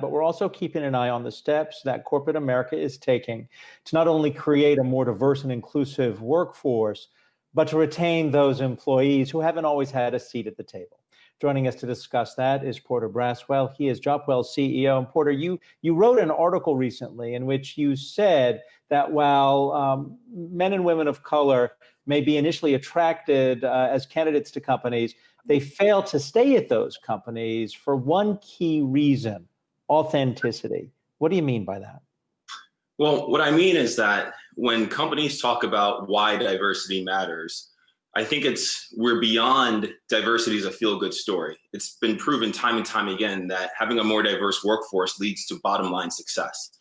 that, but we're also keeping an eye on the steps that corporate America is taking to not only create a more diverse and inclusive workforce, but to retain those employees who haven't always had a seat at the table. Joining us to discuss that is Porter Braswell. He is Jopwell CEO. And Porter, you wrote an article recently in which you said that while men and women of color may be initially attracted as candidates to companies, they fail to stay at those companies for one key reason: authenticity. What do you mean by that? Well, what I mean is that when companies talk about why diversity matters, I think we're beyond diversity as a feel-good story. It's been proven time and time again that having a more diverse workforce leads to bottom line success.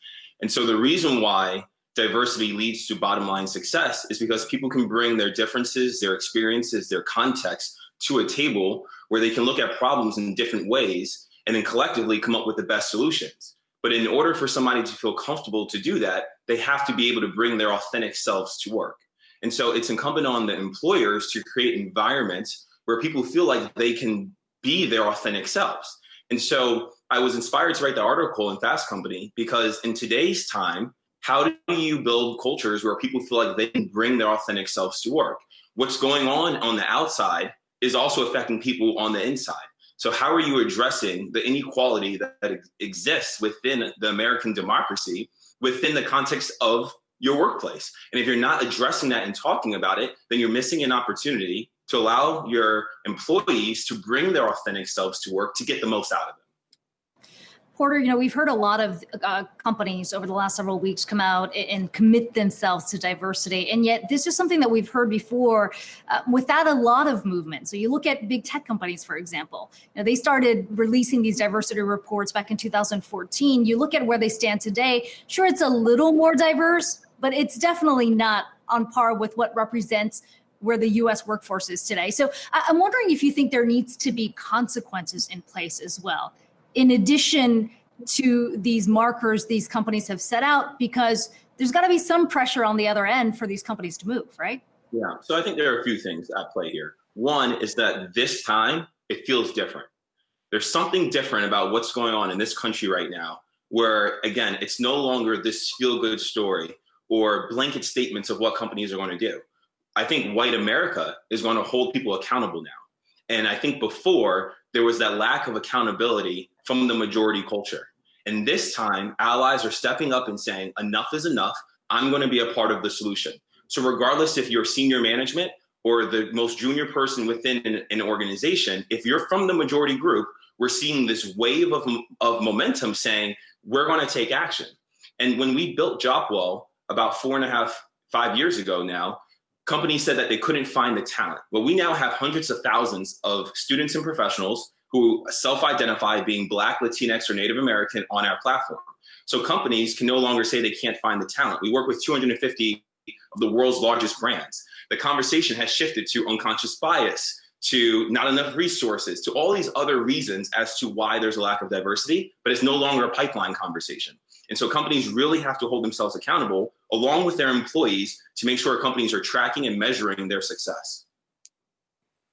And so the reason why diversity leads to bottom line success is because people can bring their differences, their experiences, their context to a table where they can look at problems in different ways and then collectively come up with the best solutions. But in order for somebody to feel comfortable to do that, they have to be able to bring their authentic selves to work. And so it's incumbent on the employers to create environments where people feel like they can be their authentic selves. And so I was inspired to write the article in Fast Company because in today's time, how do you build cultures where people feel like they can bring their authentic selves to work? What's going on the outside is also affecting people on the inside. So how are you addressing the inequality that exists within the American democracy within the context of your workplace? And if you're not addressing that and talking about it, then you're missing an opportunity to allow your employees to bring their authentic selves to work to get the most out of them. Porter, we've heard a lot of companies over the last several weeks come out and commit themselves to diversity. And yet this is something that we've heard before without a lot of movement. So you look at big tech companies, for example, they started releasing these diversity reports back in 2014. You look at where they stand today. Sure, it's a little more diverse, but it's definitely not on par with what represents where the U.S. workforce is today. So I'm wondering if you think there needs to be consequences in place as well, in addition to these markers these companies have set out, because there's got to be some pressure on the other end for these companies to move, right? Yeah, so I think there are a few things at play here. One is that this time it feels different. There's something different about what's going on in this country right now, where, again, it's no longer this feel-good story or blanket statements of what companies are going to do. I think white America is going to hold people accountable now. And I think before, there was that lack of accountability from the majority culture. And this time, allies are stepping up and saying, enough is enough. I'm going to be a part of the solution. So regardless if you're senior management or the most junior person within an organization, if you're from the majority group, we're seeing this wave of momentum saying, we're going to take action. And when we built Jopwell about 5 years ago now, companies said that they couldn't find the talent. Well, we now have hundreds of thousands of students and professionals who self-identify being Black, Latinx, or Native American on our platform. So companies can no longer say they can't find the talent. We work with 250 of the world's largest brands. The conversation has shifted to unconscious bias, to not enough resources, to all these other reasons as to why there's a lack of diversity, but it's no longer a pipeline conversation. And so companies really have to hold themselves accountable along with their employees to make sure companies are tracking and measuring their success.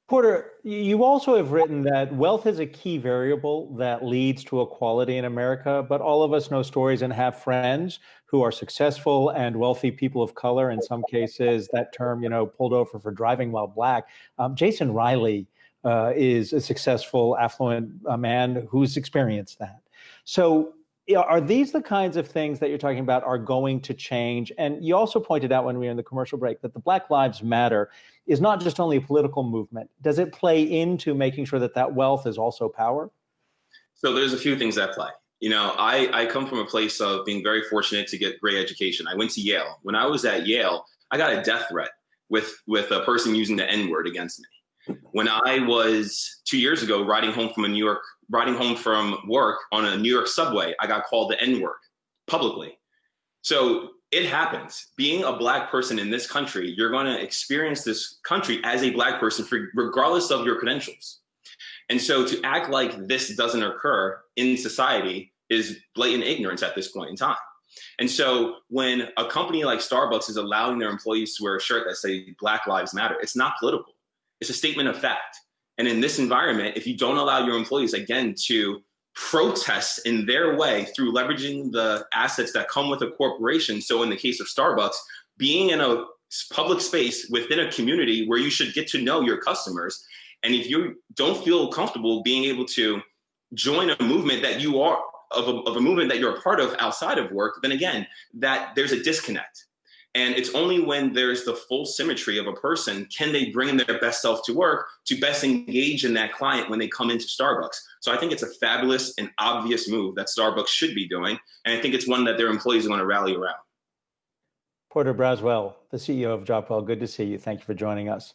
Porter, you also have written that wealth is a key variable that leads to equality in America, but all of us know stories and have friends who are successful and wealthy people of color. In some cases, that term, pulled over for driving while Black. Jason Riley is a successful, affluent man who's experienced that. So are these the kinds of things that you're talking about are going to change? And you also pointed out when we were in the commercial break that the Black Lives Matter is not just only a political movement. Does it play into making sure that wealth is also power? So there's a few things at play. I come from a place of being very fortunate to get great education. I went to Yale. When I was at Yale, I got a death threat with a person using the N-word against me. When I was 2 years ago riding home from work on a New York subway, I got called the N-word publicly. So it happens. Being a Black person in this country, you're going to experience this country as a Black person regardless of your credentials. And so to act like this doesn't occur in society is blatant ignorance at this point in time. And so when a company like Starbucks is allowing their employees to wear a shirt that says Black Lives Matter, it's not political. It's a statement of fact. And in this environment, if you don't allow your employees, again, to protests in their way through leveraging the assets that come with a corporation. So in the case of Starbucks, being in a public space within a community where you should get to know your customers. And if you don't feel comfortable being able to join a movement that you are of a movement that you're a part of outside of work, then again, that there's a disconnect. And it's only when there's the full symmetry of a person can they bring their best self to work to best engage in that client when they come into Starbucks. So I think it's a fabulous and obvious move that Starbucks should be doing. And I think it's one that their employees are going to rally around. Porter Braswell, the CEO of Jopwell, good to see you. Thank you for joining us.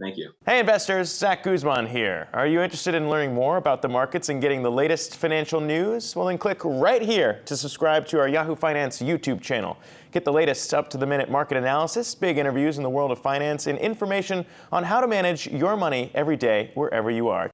Thank you. Hey investors, Zach Guzman here. Are you interested in learning more about the markets and getting the latest financial news? Well, then click right here to subscribe to our Yahoo Finance YouTube channel. Get the latest up-to-the-minute market analysis, big interviews in the world of finance, and information on how to manage your money every day wherever you are.